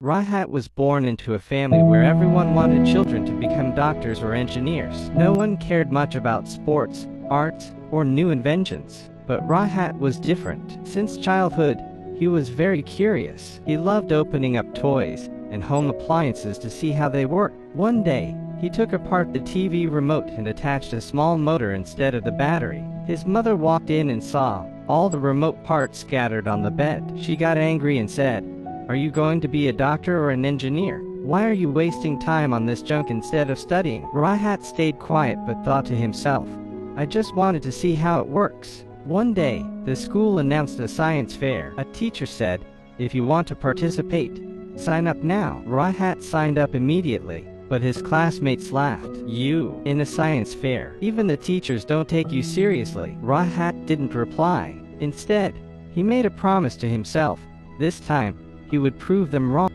Rahat was born into a family where everyone wanted children to become doctors or engineers. No one cared much about sports, arts, or new inventions. But Rahat was different. Since childhood, he was very curious. He loved opening up toys and home appliances to see how they worked. One day, he took apart the TV remote and attached a small motor instead of the battery. His mother walked in and saw all the remote parts scattered on the bed. She got angry and said, "Are you going to be a doctor or an engineer? Why are you wasting time on this junk instead of studying?" Rahat stayed quiet but thought to himself, "I just wanted to see how it works." One day, the school announced a science fair. A teacher said, "If you want to participate, sign up now." Rahat signed up immediately, but his classmates laughed. "You, in a science fair? Even the teachers don't take you seriously." Rahat didn't reply. Instead, he made a promise to himself. This time, he would prove them wrong.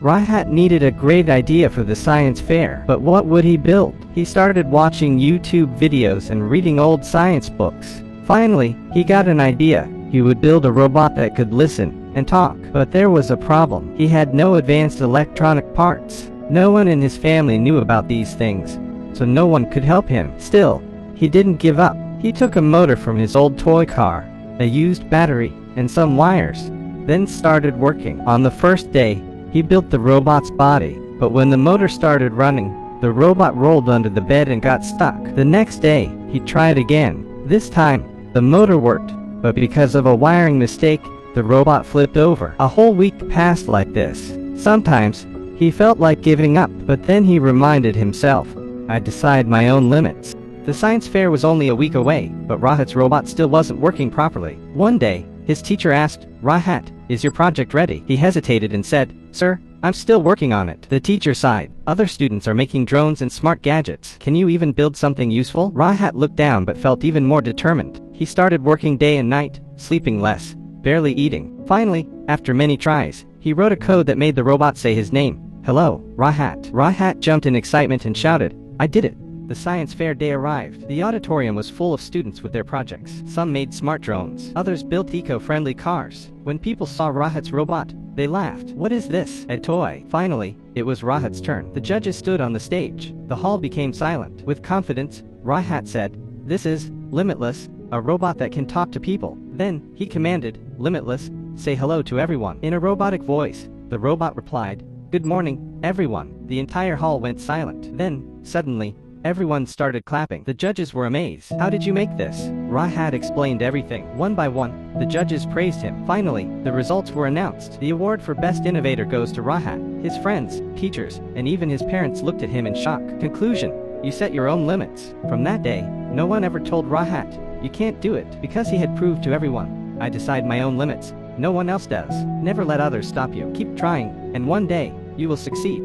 Rahat needed a great idea for the science fair, but what would he build? He started watching YouTube videos and reading old science books. Finally, he got an idea. He would build a robot that could listen and talk. But there was a problem. He had no advanced electronic parts. No one in his family knew about these things, so no one could help him. Still, he didn't give up. He took a motor from his old toy car, a used battery, and some wires, then started working. On the first day, he built the robot's body, but when the motor started running, the robot rolled under the bed and got stuck. The next day, he tried again. This time, the motor worked, but because of a wiring mistake, the robot flipped over. A whole week passed like this. Sometimes, he felt like giving up, but then he reminded himself, "I decide my own limits." The science fair was only a week away, but Rahat's robot still wasn't working properly. One day, his teacher asked, "Rahat, is your project ready?" He hesitated and said, "Sir, I'm still working on it." The teacher sighed. "Other students are making drones and smart gadgets. Can you even build something useful?" Rahat looked down but felt even more determined. He started working day and night, sleeping less, barely eating. Finally, after many tries, he wrote a code that made the robot say his name. "Hello, Rahat." Rahat jumped in excitement and shouted, "I did it." The science fair day arrived. The auditorium was full of students with their projects. Some made smart drones. Others built eco-friendly cars. When people saw Rahat's robot, they laughed. "What is this? A toy?" Finally, it was Rahat's turn. The judges stood on the stage. The hall became silent. With confidence, Rahat said, "This is Limitless, a robot that can talk to people." Then, he commanded, "Limitless, say hello to everyone." In a robotic voice, the robot replied, "Good morning, everyone." The entire hall went silent. Then, suddenly, everyone started clapping. The judges were amazed. "How did you make this?" Rahat explained everything. One by one, the judges praised him. Finally, the results were announced. The award for Best Innovator goes to Rahat. His friends, teachers, and even his parents looked at him in shock. Conclusion: you set your own limits. From that day, no one ever told Rahat, "You can't do it," because he had proved to everyone, "I decide my own limits. No one else does." Never let others stop you. Keep trying, and one day, you will succeed.